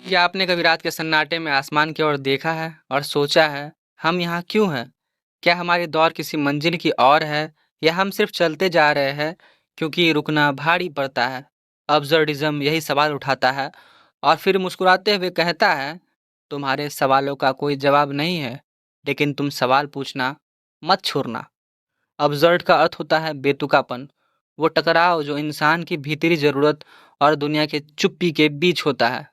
क्या आपने कभी रात के सन्नाटे में आसमान की ओर देखा है और सोचा है, हम यहाँ क्यों हैं? क्या हमारी दौड़ किसी मंजिल की ओर है या हम सिर्फ चलते जा रहे हैं क्योंकि रुकना भारी पड़ता है? अब्सर्डिज्म यही सवाल उठाता है और फिर मुस्कुराते हुए कहता है, तुम्हारे सवालों का कोई जवाब नहीं है, लेकिन तुम सवाल पूछना मत छोड़ना। अब्सर्ड का अर्थ होता है बेतुकापन, वो टकराव जो इंसान की भीतरी ज़रूरत और दुनिया के चुप्पी के बीच होता है।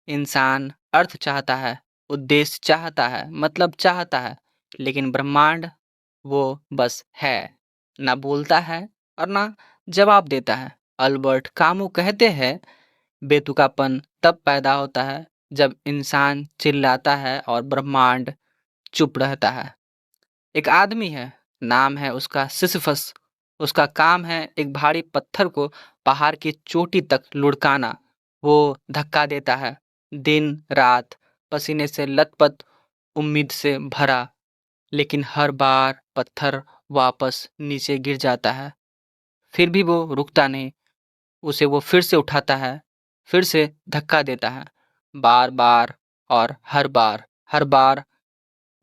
इंसान अर्थ चाहता है, उद्देश्य चाहता है, मतलब चाहता है, लेकिन ब्रह्मांड वो बस है, ना बोलता है और ना जवाब देता है। अल्बर्ट कामू कहते हैं, बेतुकापन तब पैदा होता है जब इंसान चिल्लाता है और ब्रह्मांड चुप रहता है। एक आदमी है, नाम है उसका सिसिफस। उसका काम है एक भारी पत्थर को पहाड़ की चोटी तक लुढ़काना। वो धक्का देता है, दिन रात, पसीने से लथपथ, उम्मीद से भरा, लेकिन हर बार पत्थर वापस नीचे गिर जाता है। फिर भी वो रुकता नहीं, उसे वो फिर से उठाता है, फिर से धक्का देता है, बार बार, और हर बार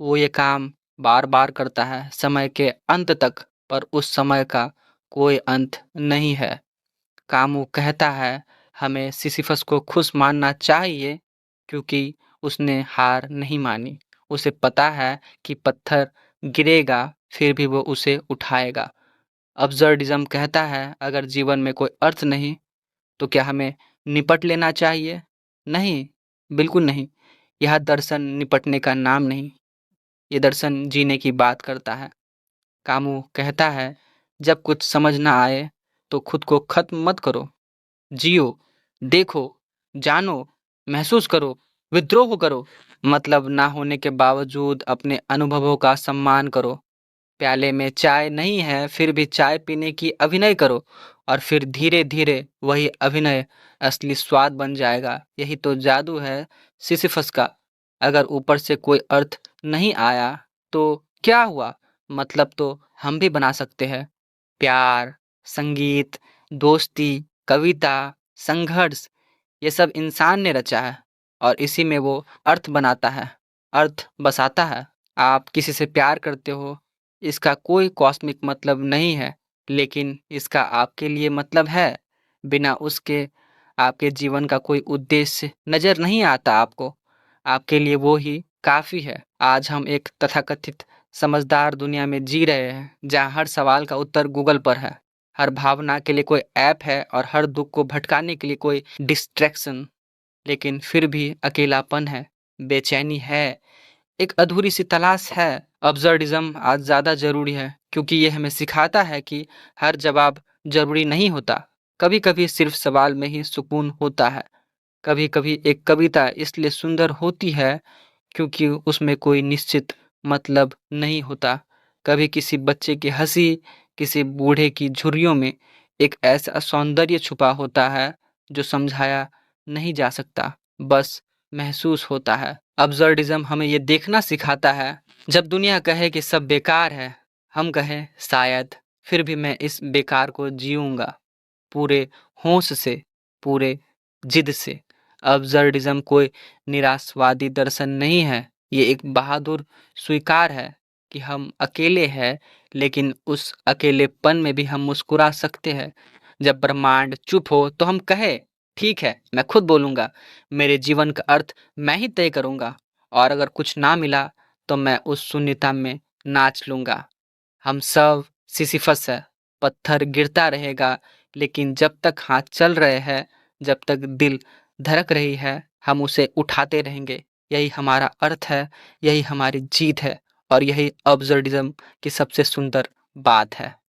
वो ये काम बार-बार करता है, समय के अंत तक, पर उस समय का कोई अंत नहीं है। कामू कहता है, हमें सिसिफस को खुश मानना चाहिए क्योंकि उसने हार नहीं मानी। उसे पता है कि पत्थर गिरेगा, फिर भी वो उसे उठाएगा। अब्सर्डिज्म कहता है, अगर जीवन में कोई अर्थ नहीं, तो क्या हमें निपट लेना चाहिए? नहीं, बिल्कुल नहीं। यह दर्शन निपटने का नाम नहीं, ये दर्शन जीने की बात करता है। कामू कहता है, जब कुछ समझ ना आए तो खुद को खत्म मत करो, जियो, देखो, जानो, महसूस करो, विद्रोह करो। मतलब ना होने के बावजूद अपने अनुभवों का सम्मान करो। प्याले में चाय नहीं है, फिर भी चाय पीने की अभिनय करो, और फिर धीरे धीरे वही अभिनय असली स्वाद बन जाएगा। यही तो जादू है सिसिफस का। अगर ऊपर से कोई अर्थ नहीं आया तो क्या हुआ? मतलब तो हम भी बना सकते हैं। प्यार, संगीत, दोस्ती, कविता, संघर्ष, ये सब इंसान ने रचा है और इसी में वो अर्थ बनाता है, अर्थ बसाता है। आप किसी से प्यार करते हो, इसका कोई कॉस्मिक मतलब नहीं है, लेकिन इसका आपके लिए मतलब है। बिना उसके आपके जीवन का कोई उद्देश्य नज़र नहीं आता आपको। आपके लिए वो ही काफ़ी है। आज हम एक तथाकथित समझदार दुनिया में जी रहे हैं, जहाँ हर सवाल का उत्तर गूगल पर है, हर भावना के लिए कोई ऐप है और हर दुख को भटकाने के लिए कोई डिस्ट्रैक्शन। लेकिन फिर भी अकेलापन है, बेचैनी है, एक अधूरी सी तलाश है। अब्सर्डिज्म आज ज़्यादा ज़रूरी है क्योंकि ये हमें सिखाता है कि हर जवाब ज़रूरी नहीं होता। कभी-कभी सिर्फ सवाल में ही सुकून होता है। कभी-कभी एक कविता इसलिए सुंदर होती है क्योंकि उसमें कोई निश्चित मतलब नहीं होता। कभी किसी बच्चे की हँसी, किसी बूढ़े की झुर्रियों में एक ऐसा सौंदर्य छुपा होता है जो समझाया नहीं जा सकता, बस महसूस होता है। अब्सर्डिज्म हमें ये देखना सिखाता है, जब दुनिया कहे कि सब बेकार है, हम कहें शायद, फिर भी मैं इस बेकार को जीऊँगा, पूरे होश से, पूरे जिद से। अब्सर्डिज्म कोई निराशवादी दर्शन नहीं है, ये एक बहादुर स्वीकार है कि हम अकेले हैं, लेकिन उस अकेलेपन में भी हम मुस्कुरा सकते हैं। जब ब्रह्मांड चुप हो तो हम कहें, ठीक है, मैं खुद बोलूँगा, मेरे जीवन का अर्थ मैं ही तय करूँगा, और अगर कुछ ना मिला तो मैं उस शून्यता में नाच लूँगा। हम सब सिसिफस है, पत्थर गिरता रहेगा, लेकिन जब तक हाथ चल रहे हैं, जब तक दिल धड़क रही है, हम उसे उठाते रहेंगे। यही हमारा अर्थ है, यही हमारी जीत है, और यही अब्सर्डिज्म की सबसे सुंदर बात है।